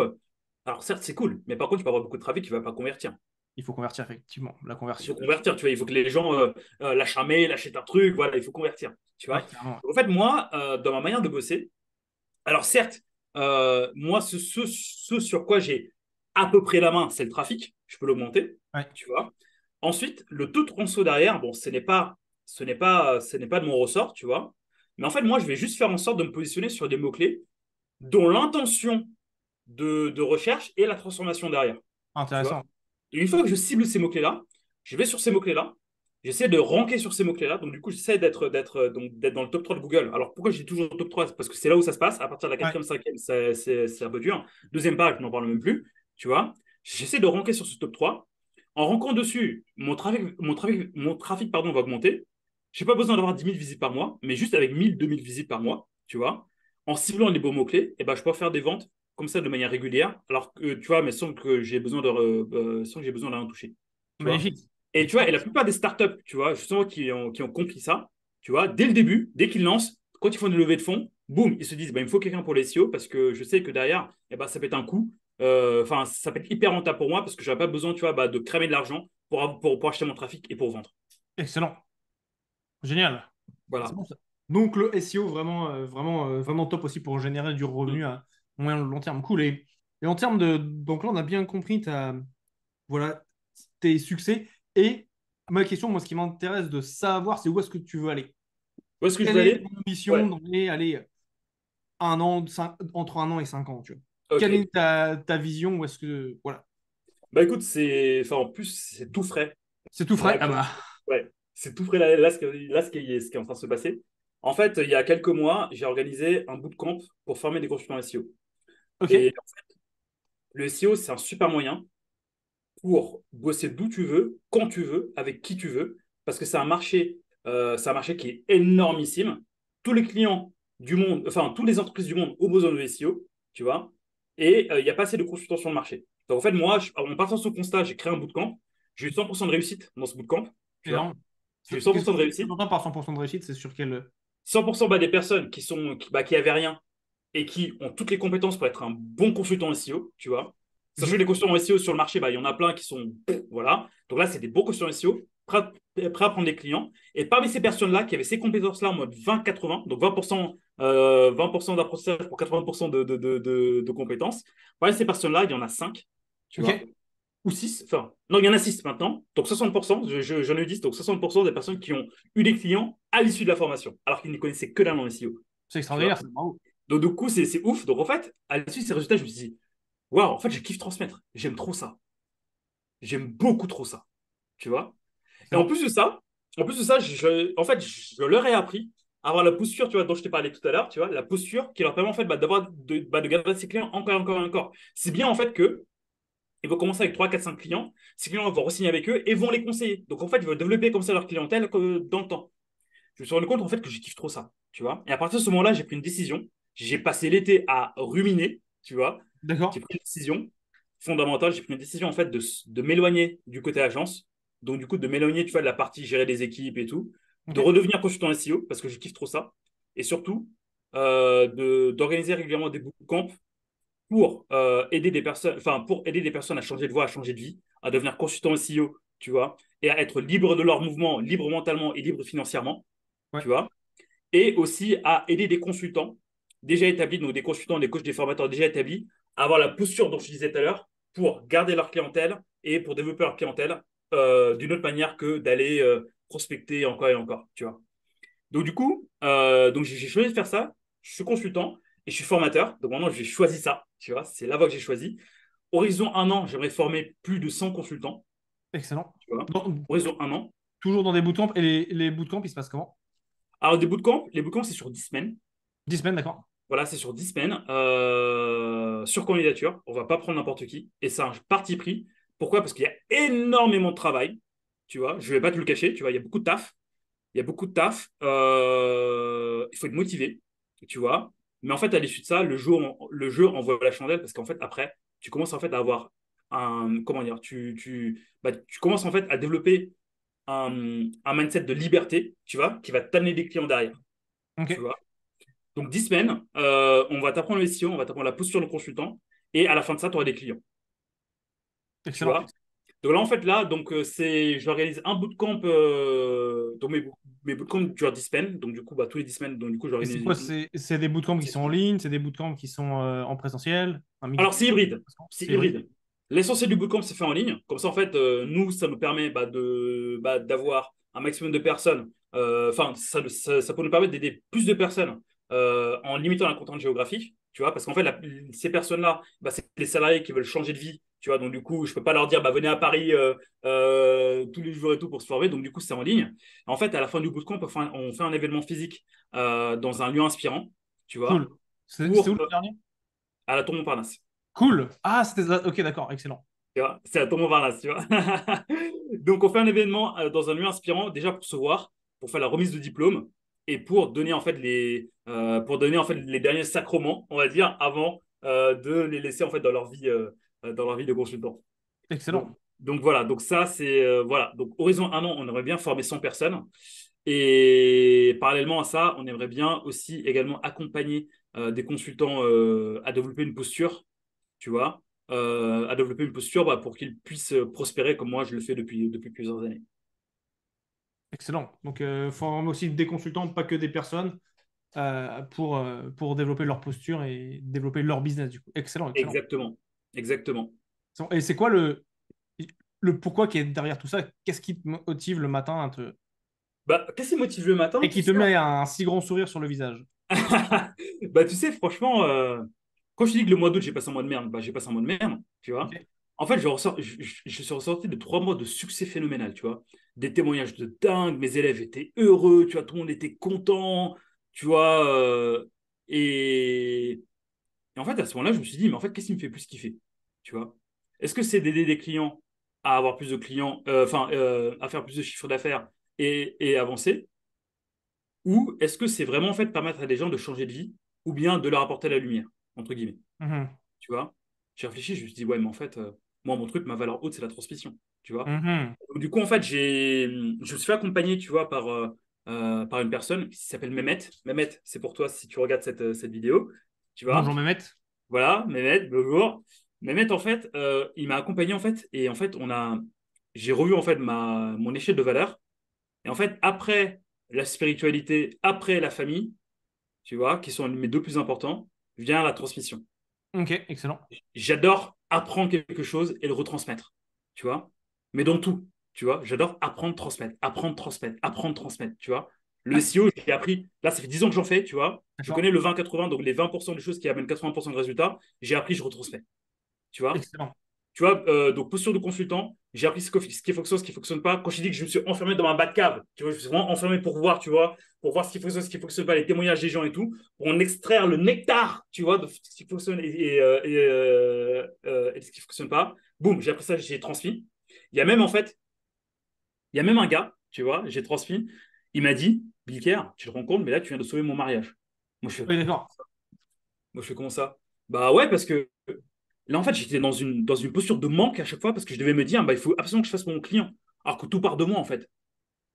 Alors certes, c'est cool, mais par contre, tu peux avoir beaucoup de trafic, tu vas pas convertir. Il faut convertir, effectivement, la Il faut conversion. convertir, tu vois, il faut que les gens lâchent un mail, achètent un truc, voilà, il faut convertir, tu Ouais, vois. clairement. En fait, moi, dans ma manière de bosser, alors certes, moi, ce sur quoi j'ai à peu près la main, c'est le trafic, je peux l'augmenter, Ouais. tu vois. Ensuite, le taux de transfo derrière, bon, ce n'est pas de mon ressort, tu vois. Mais en fait, moi, je vais juste faire en sorte de me positionner sur des mots-clés dont l'intention de recherche et la transformation derrière, tu vois. Intéressant. Et une fois que je cible ces mots-clés-là, je vais sur ces mots-clés-là, j'essaie de ranker sur ces mots-clés-là. Donc, du coup, j'essaie d'être dans le top 3 de Google. Alors, pourquoi j'ai toujours le top 3? Parce que c'est là où ça se passe. À partir de la Ouais. quatrième, cinquième, c'est un peu dur. Deuxième page, je n'en parle même plus. Tu vois, j'essaie de ranker sur ce top 3. En rankant dessus, mon trafic pardon, va augmenter. Je n'ai pas besoin d'avoir 10 000 visites par mois, mais juste avec 1000, 2000 visites par mois, tu vois, en ciblant les bons mots-clés, eh ben, je peux faire des ventes comme ça de manière régulière, alors que tu vois, mais sans que j'ai besoin de rien toucher. Tu vois. Magnifique. Et tu vois, et la plupart des startups, tu vois, justement, qui ont compris ça, tu vois, dès le début, dès qu'ils lancent, quand ils font une levée de fonds, boum, ils se disent, bah, il me faut quelqu'un pour les SEO parce que je sais que derrière, eh ben, ça peut être un coût. Enfin, ça peut être hyper rentable pour moi parce que je n'aurai pas besoin, tu vois, bah, de cramer de l'argent pour acheter mon trafic et pour vendre. Excellent. Génial. C'est Voilà. bon ça. Donc le SEO vraiment, vraiment top aussi pour générer du Mm. revenu à moyen long terme. Cool. Et en termes de. Donc là, on a bien compris voilà, tes succès. Et ma question, moi, ce qui m'intéresse de savoir, c'est où est-ce que tu veux aller. Où est-ce que je Quelle veux est aller? ton ambition Ouais, dans les, allez, un an, entre 1 an et 5 ans, tu vois. Quelle ok. est ta vision? Où est-ce que. Voilà. Bah écoute, enfin, en plus, c'est tout frais. C'est tout Là, frais? Ah bah. ouais, c'est tout frais là, ce qui est en train de se passer. En fait, il y a quelques mois, j'ai organisé un bootcamp pour former des consultants SEO. Ok. Et le SEO, c'est un super moyen pour bosser d'où tu veux, quand tu veux, avec qui tu veux, parce que c'est un marché qui est énormissime. Tous les clients du monde, enfin, toutes les entreprises du monde ont besoin de SEO, tu vois, et il n'y a pas assez de consultants sur le marché. Donc, en fait, moi, en partant de ce constat, j'ai créé un bootcamp. J'ai eu 100% de réussite dans ce bootcamp, tu vois. Énorme. J'ai eu Qu'est-ce 100% de que tu réussite. entends par 100% de réussite? C'est sur quel. 100% bah, des personnes qui avaient rien et qui ont toutes les compétences pour être un bon consultant SEO, tu vois. Sachant que Mhm. les consultants SEO sur le marché, bah, il y en a plein qui sont. Voilà. Donc là, c'est des bons consultants SEO, prêts à prendre des clients. Et parmi ces personnes-là, qui avaient ces compétences-là en mode 20-80, donc 20% d'apprentissage pour 80% de compétences, parmi ces personnes-là, il y en a 5, tu vois, Ok. ou 6. Enfin, non, il y en a 6 maintenant. Donc 60%, j'en ai eu 10, donc 60% des personnes qui ont eu des clients à l'issue de la formation, alors qu'ils n'y connaissaient que dalle en SEO. C'est Tu vois. extraordinaire, c'est bravo. Donc, du coup, c'est ouf. Donc, en fait, à l'issue de ces résultats, je me suis dit, waouh, en fait, je kiffe transmettre. J'aime trop ça. J'aime beaucoup trop ça. Tu vois. Et en Excellent. plus de ça, en fait, je leur ai appris à avoir la posture, tu vois, dont je t'ai parlé tout à l'heure, tu vois, la posture qui leur permet, en fait, de garder ses clients encore, encore, encore. C'est bien, en fait, que ils vont commencer avec 3 4 5 clients. Ces clients vont re-signer avec eux et vont les conseiller. Donc, en fait, ils vont développer comme ça leur clientèle dans le temps. Je me suis rendu compte en fait que je kiffe trop ça, tu vois. Et à partir de ce moment-là, j'ai pris une décision. J'ai passé l'été à ruminer, tu vois. J'ai D'accord. pris une décision fondamentale. J'ai pris une décision en fait de m'éloigner du côté agence. Donc du coup, de m'éloigner, tu vois, de la partie gérer des équipes et tout. De Ok. redevenir consultant SEO parce que je kiffe trop ça. Et surtout, d'organiser régulièrement des bootcamps pour aider des personnes à changer de voie, à changer de vie, à devenir consultant SEO, tu vois, et à être libre de leur mouvement, libre mentalement et libre financièrement, Ouais. tu vois, et aussi à aider des consultants déjà établis, donc des consultants, des coachs, des formateurs déjà établis, à avoir la posture dont je disais tout à l'heure pour garder leur clientèle et pour développer leur clientèle d'une autre manière que d'aller prospecter encore et encore, tu vois. Donc du coup, donc j'ai choisi de faire ça. Je suis consultant et je suis formateur. Donc maintenant, j'ai choisi ça, tu vois. C'est la voie que j'ai choisie. Horizon 1 an, j'aimerais former plus de 100 consultants, Excellent. tu vois. Dans- Horizon 1 an. Toujours dans des bootcamps. Et les bootcamps, ils se passent comment? Alors, les bootcamps, c'est sur 10 semaines. 10 semaines, d'accord. Voilà, c'est sur 10 semaines, sur candidature. On va pas prendre n'importe qui. Et c'est un parti pris. Pourquoi? Parce qu'il y a énormément de travail. Tu vois, je vais pas te le cacher. Tu vois, il y a beaucoup de taf. Il y a beaucoup de taf. Il faut être motivé. Tu vois. Mais en fait, à l'issue de ça, le jeu envoie la chandelle parce qu'en fait, après, tu commences en fait à avoir un. Comment dire? Tu commences en fait à développer un mindset de liberté, tu vois, qui va t'amener des clients derrière. Tu Ok, vois. Donc, 10 semaines, on va t'apprendre le SEO, on va t'apprendre la posture de consultant, et à la fin de ça, tu auras des clients, tu excellent. vois. Donc là, en fait, là, donc, j'organise un bootcamp, donc mes bootcamps durent 10 semaines, donc du coup, bah, tous les 10 semaines, donc du coup, Et c'est j'organise quoi? une C'est des bootcamps qui sont en session. ligne, c'est des bootcamps qui sont en présentiel, un mix des Alors, c'est deux. hybride, c'est C'est hybride. hybride. L'essentiel du bootcamp, c'est fait en ligne. Comme ça, en fait, nous, ça nous permet d'avoir un maximum de personnes. Enfin, ça peut nous permettre d'aider plus de personnes en limitant la contrainte géographique. Tu vois, parce qu'en fait, ces personnes-là, bah, c'est les salariés qui veulent changer de vie. Tu vois, donc du coup, je peux pas leur dire, bah, venez à Paris tous les jours et tout pour se former. Donc du coup, c'est en ligne. En fait, à la fin du bootcamp, on fait un événement physique dans un lieu inspirant. Tu vois, Cool. C'est où pour le dernier? à la Tour Montparnasse. Cool. Ah, c'était. Ok, d'accord, excellent. Tu vois, c'est à Thomas Varnas, tu vois. Donc, on fait un événement dans un lieu inspirant, déjà pour se voir, pour faire la remise de diplôme et pour donner en fait les derniers sacrements, on va dire, avant de les laisser en fait dans leur vie de consultant. Donc, Excellent. donc voilà, donc ça c'est voilà. Donc horizon 1 an, on aimerait bien former 100 personnes et parallèlement à ça, on aimerait bien aussi également accompagner des consultants à développer une posture, tu vois, à développer une posture bah, pour qu'ils puissent prospérer comme moi je le fais depuis plusieurs années. Excellent. Donc, former aussi des consultants, pas que des personnes, pour développer leur posture et développer leur business, du coup. Excellent, excellent. Exactement, exactement. Et c'est quoi le pourquoi qui est derrière tout ça? Qu'est-ce qui te motive le matin Bah, qu'est-ce qui me motive le matin, et tu qui te sais? met un si grand sourire sur le visage? Bah, tu sais, franchement, quand je dis que le mois d'août, j'ai passé un mois de merde, bah, j'ai passé un mois de merde, tu vois. Ok. En fait, je suis ressorti de 3 mois de succès phénoménal, tu vois. Des témoignages de dingue, mes élèves étaient heureux, tu vois, tout le monde était content, tu vois. Et, et en fait, à ce moment-là, je me suis dit, mais en fait, qu'est-ce qui me fait plus kiffer, tu vois? Est-ce que c'est d'aider des clients à avoir plus de clients, à faire plus de chiffre d'affaires et avancer? Ou est-ce que c'est vraiment en fait permettre à des gens de changer de vie ou bien de leur apporter la lumière, entre guillemets, Mhm. tu vois? J'ai réfléchi, je me suis dit, ouais, mais en fait, moi, mon truc, ma valeur haute, c'est la transmission, tu vois? Mhm. Donc, du coup, en fait, je me suis fait accompagner, tu vois, par une personne qui s'appelle Mehmet. Mehmet, c'est pour toi si tu regardes cette vidéo, tu vois? Bonjour Mehmet. Voilà, Mehmet, bonjour. Mehmet, en fait, il m'a accompagné, en fait, et en fait, j'ai revu, en fait, mon échelle de valeur. Et en fait, après la spiritualité, après la famille, tu vois, qui sont mes deux plus importants, vient la transmission. Ok, excellent. J'adore apprendre quelque chose et le retransmettre, tu vois, mais dans tout, tu vois, j'adore apprendre, transmettre, apprendre, transmettre, tu vois. Le Ouais, SEO, j'ai appris, là, ça fait 10 ans que j'en fais, tu vois, je d'accord. connais le 20-80, donc les 20% des choses qui amènent 80% de résultats, j'ai appris, je retransmets, tu vois. Excellent. Tu vois, donc posture de consultant, j'ai appris ce qui fonctionne pas. Quand je dis que je me suis enfermé dans ma Batcave, tu vois, je me suis vraiment enfermé pour voir, tu vois, pour voir ce qui fonctionne pas, les témoignages des gens et tout, pour en extraire le nectar, tu vois, de ce qui fonctionne et de ce qui fonctionne pas. Boum, j'ai appris ça, j'ai transmis. Il y a même en fait, il y a même un gars, tu vois, j'ai transmis, il m'a dit, Bilker, tu te rends compte, mais là tu viens de sauver mon mariage. Moi je fais, Oui, d'accord. moi je fais comment ça? Bah ouais, parce que là, en fait, j'étais dans une posture de manque à chaque fois parce que je devais me dire, bah, il faut absolument que je fasse mon client. Alors que tout part de moi, en fait.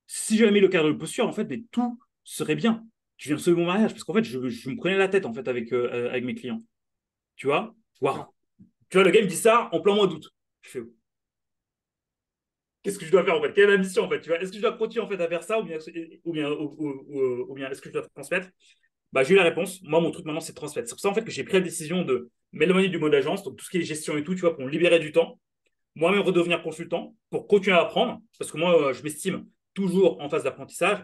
Si j'avais mis le cadre de posture, en fait, mais tout serait bien. Je viens de sauver mon mariage parce qu'en fait, je me prenais la tête, en fait, avec mes clients. Tu vois? Waouh. Excellent. Tu vois, le gars me dit ça en plein mois d'août. Je fais, qu'est-ce que je dois faire, en fait? Quelle est ma mission, en fait? Tu vois? Est-ce que je dois continuer, en fait, à faire ça ou bien est-ce que je dois transmettre? Bah, j'ai eu la réponse. Moi, mon truc maintenant, c'est transmettre. C'est pour ça, en fait, que j'ai pris la décision de m'éloigner du mode agence, donc tout ce qui est gestion et tout, tu vois, pour me libérer du temps moi-même redevenir consultant pour continuer à apprendre, parce que moi, je m'estime toujours en phase d'apprentissage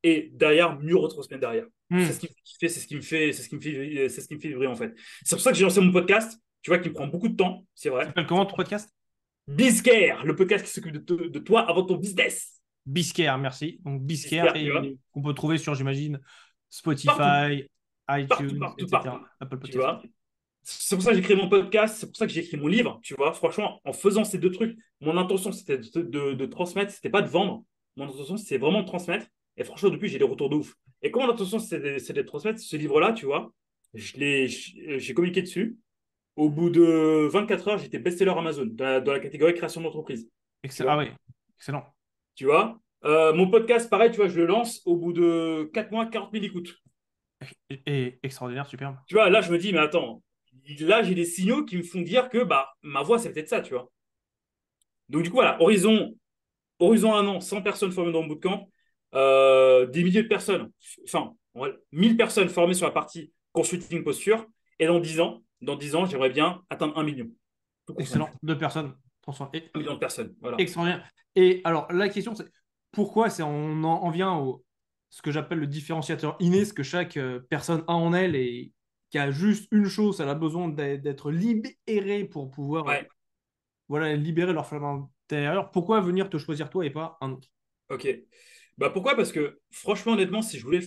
et derrière, mieux retransmettre derrière. C'est Hmm. ce qui me fait, c'est ce qui me fait, c'est ce qui me fait, c'est ce qui me fait vibrer en fait. C'est pour ça que j'ai lancé mon podcast, tu vois, qui me prend beaucoup de temps, c'est Ça vrai. s'appelle comment ton podcast? Bizcare, le podcast qui s'occupe de toi avant ton business. Biscare, merci. Donc Biscare, Bizcare, tu vois, et qu'on peut trouver sur, j'imagine, partout. Spotify, partout, iTunes, partout, partout. etc. Apple Tu Podcast. vois? C'est pour ça que j'ai créé mon podcast, c'est pour ça que j'ai écrit mon livre. Tu vois, franchement, en faisant ces deux trucs, mon intention, c'était de transmettre, c'était pas de vendre. Mon intention, c'était vraiment de transmettre. Et franchement, depuis, j'ai des retours de ouf. Et comme mon intention, c'est de transmettre ce livre-là, tu vois, j'ai communiqué dessus. Au bout de 24 heures, j'étais best-seller Amazon dans la catégorie création d'entreprise. Tu Ah vois? oui, excellent. Tu vois? Mon podcast, pareil, tu vois, je le lance au bout de 4 mois, 40 000 écoutes. Et extraordinaire, superbe. Tu vois, là, je me dis, mais attends, là, j'ai des signaux qui me font dire que bah, ma voix, c'est peut-être ça, tu vois. Donc, du coup, voilà, horizon un an, 100 personnes formées dans mon bootcamp, des milliers de personnes, enfin, 1000 personnes formées sur la partie consulting posture, et dans 10 ans, j'aimerais bien atteindre 1 million, tout confondu. Excellent. Deux personnes. Transformées. 1 million de personnes, voilà. Extraordinaire. Et alors, la question, c'est pourquoi on en vient au ce que j'appelle le différenciateur inné, ce que chaque personne a en elle et qui a juste une chose, elle a besoin d'être libérée pour pouvoir Ouais, voilà, libérer leur flamme intérieure. Pourquoi venir te choisir toi et pas un autre? ok. Bah pourquoi? Parce que franchement, honnêtement, si je voulais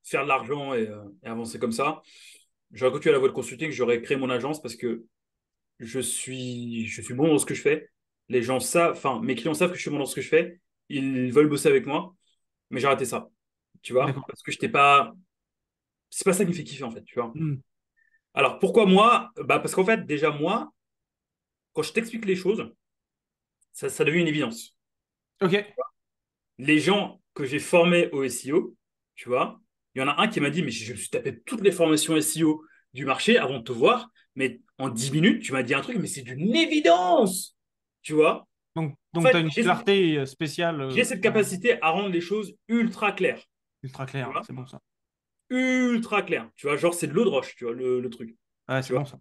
faire de l'argent et avancer comme ça, j'aurais continué la voie de consulting, j'aurais créé mon agence parce que je suis bon dans ce que je fais. Les gens savent, enfin, mes clients savent que je suis bon dans ce que je fais. Ils veulent bosser avec moi, mais j'ai raté ça. Tu vois? D'accord. Parce que j'étais pas. C'est pas ça qui me fait kiffer, en fait. Tu vois? Hmm. Alors, pourquoi moi? Bah, parce qu'en fait, déjà, moi, quand je t'explique les choses, ça devient une évidence. Ok. Les gens que j'ai formés au SEO, tu vois, il y en a un qui m'a dit, mais je me suis tapé toutes les formations SEO du marché avant de te voir, mais en 10 minutes, tu m'as dit un truc, mais c'est d'une évidence. Tu vois? En Donc tu as fait, une clarté spéciale j'ai cette capacité à rendre les choses ultra claires. ultra Tu claire. vois? C'est bon ça. Ultra claires. Tu vois, genre, c'est de l'eau de roche, tu vois, le truc. Ouais, Tu c'est vois? bon ça.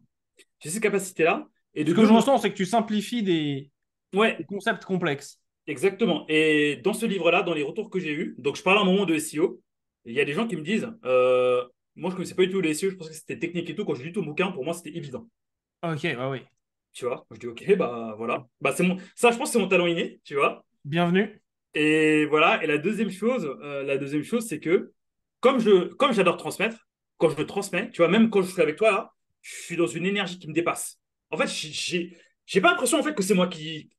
J'ai cette capacité-là. Et de Ce que deux, je ressens, c'est que tu simplifies des ouais, concepts complexes. exactement. Et dans ce livre-là, dans les retours que j'ai eus, donc je parle un moment de SEO, il y a des gens qui me disent, moi je ne connaissais pas du tout les SEO, je pensais que c'était technique et tout. Quand je lis ton bouquin, pour moi c'était évident. Ok, ouais, oui. Tu vois, je dis ok, bah voilà. Bah, ça, je pense que c'est mon talent inné, tu vois. Bienvenue. Et voilà. Et la deuxième chose, c'est que comme j'adore transmettre, quand je transmets, tu vois, même quand je suis avec toi là, je suis dans une énergie qui me dépasse. En fait, j'ai pas l'impression en fait que c'est moi qui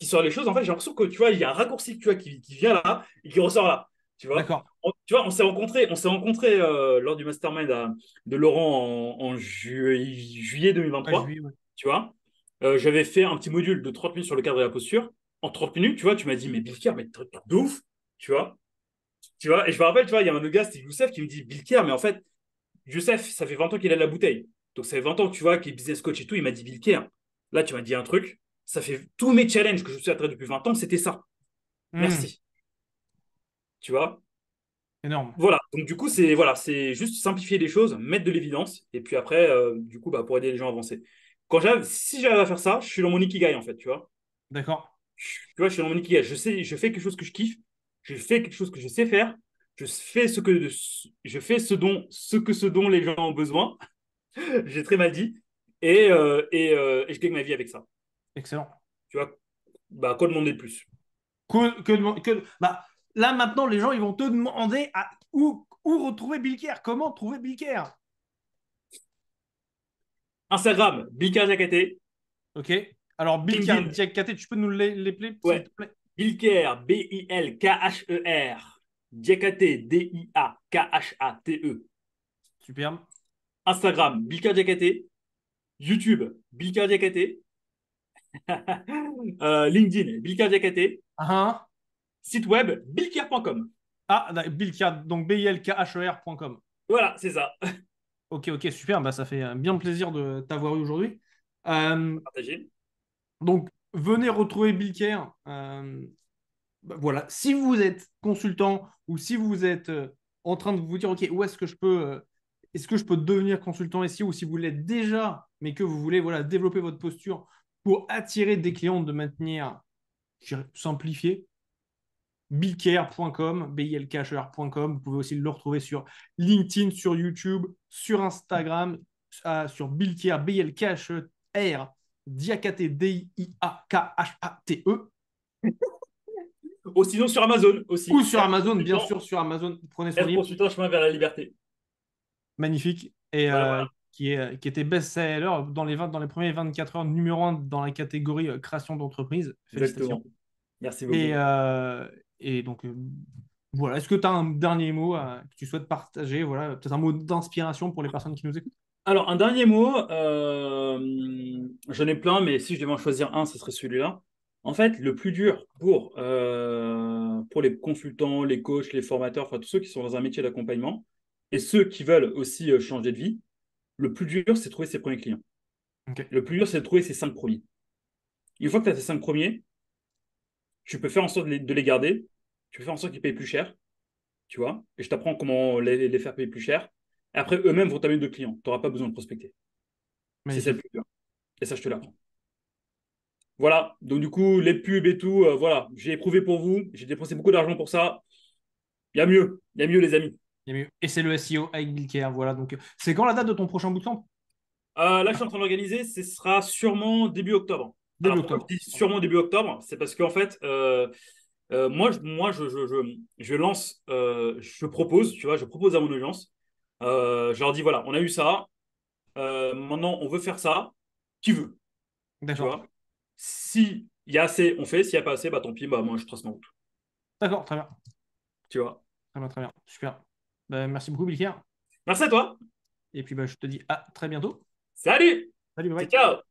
sort les choses. En fait, j'ai l'impression que tu vois, il y a un raccourci tu vois, qui vient là et qui ressort là. Tu vois, D'accord. tu vois, on s'est rencontrés lors du mastermind de Laurent en juillet Ah, 2023. juillet, ouais. Tu vois, j'avais fait un petit module de 30 minutes sur le cadre de la posture. En 30 minutes, tu vois, tu m'as dit, mais Bilker, mais truc de ouf, tu vois. Tu vois, et je me rappelle, tu vois, il y a un autre gars, c'était Youssef, qui me dit, Bilker, mais en fait, Youssef, ça fait 20 ans qu'il a de la bouteille. Donc ça fait 20 ans, tu vois, qu'il est business coach et tout. Il m'a dit, Bilker, là, tu m'as dit un truc. Ça fait tous mes challenges que je suis à travers depuis 20 ans, c'était ça. Hmm, Merci. Tu vois. énorme. Voilà. Donc du coup, c'est juste simplifier les choses, mettre de l'évidence. Et puis après, du coup, bah, pour aider les gens à avancer. Si j'arrive à faire ça, je suis dans mon ikigai, en fait, tu vois. D'accord. Tu vois, je suis dans mon ikigai. Je fais quelque chose que je kiffe. Je fais quelque chose que je sais faire. Je fais ce dont les gens ont besoin. J'ai très mal dit. Et je gagne ma vie avec ça. Excellent. Tu vois, bah, quoi demander de plus? Bah, là, maintenant, les gens, ils vont te demander où retrouver Bilker. Comment trouver Bilker? Instagram, Bilka Jakaté. Ok. Alors, Bilker LinkedIn, Diakate, tu peux nous l'épeler, s'il ouais. te plaît? Bilker, Bilkher. Diakate, Diakate. Superbe. Instagram, Bilka Diakate. YouTube, Bilka Diakate. LinkedIn, Bilka Diakate. Ah, Site web, bilker.com. Bilker, donc bilkher.com. Voilà, c'est ça. Ok, ok, super. Bah, ça fait bien plaisir de t'avoir eu aujourd'hui. Euh, Partagez. donc, venez retrouver Bilker. Bah, voilà. Si vous êtes consultant ou si vous êtes en train de vous dire, OK, où est-ce que je peux devenir consultant ici ou si vous l'êtes déjà, mais que vous voulez voilà, développer votre posture pour attirer des clients de manière je dirais, simplifiée, bilkher.com, bilkher.com. Vous pouvez aussi le retrouver sur LinkedIn, sur YouTube, sur Instagram, sur Bilkher, BLKHR, Diakate, Diakhate. Ou sinon sur Amazon Ou aussi. sur Amazon, bien sûr, sur Amazon, prenez son Être livre. consultant, chemin vers la liberté. magnifique, et Voilà, voilà, qui était best-seller dans les premiers 24 heures, numéro un dans la catégorie création d'entreprise. Félicitations. exactement. Merci Et, beaucoup. euh, et donc, voilà. Est-ce que tu as un dernier mot que tu souhaites partager? Voilà, peut-être un mot d'inspiration pour les personnes qui nous écoutent? Alors, un dernier mot, j'en ai plein, mais si je devais en choisir un, ce serait celui-là. En fait, le plus dur pour les consultants, les coachs, les formateurs, enfin tous ceux qui sont dans un métier d'accompagnement, et ceux qui veulent aussi changer de vie, le plus dur, c'est de trouver ses premiers clients. Ok. Le plus dur, c'est de trouver ses 5 premiers. Une fois que tu as tes 5 premiers, tu peux faire en sorte de les garder, tu peux faire en sorte qu'ils payent plus cher, tu vois, et je t'apprends comment les faire payer plus cher. Et après, eux-mêmes vont t'amener de clients. Tu n'auras pas besoin de prospecter. C'est ça le Magnifique. plus dur. Et ça, je te l'apprends. Voilà, donc du coup, les pubs et tout, voilà, j'ai éprouvé pour vous, j'ai dépensé beaucoup d'argent pour ça. Il y a mieux, les amis. Il y a mieux. Et c'est le SEO avec Bill Kerr. Voilà. Donc, c'est quand la date de ton prochain bootcamp? Là, je suis en train d'organiser, ce sera sûrement début octobre. Début Alors, pourquoi octobre. je dis sûrement début octobre? C'est parce qu'en fait, moi je lance, je propose, tu vois, je propose à mon audience. Je leur dis, voilà, on a eu ça, maintenant on veut faire ça, qui veut, tu D'accord. vois. Si il y a assez, on fait, s'il n'y a pas assez, bah tant pis, bah moi je trace ma route, D'accord. Très bien. tu vois. Très bien. Très bien. Super. Ben, merci beaucoup, Bill Kerr. Merci à toi, Et puis, bah, je te dis à très bientôt. salut, Salut, bye ciao, bye. ciao.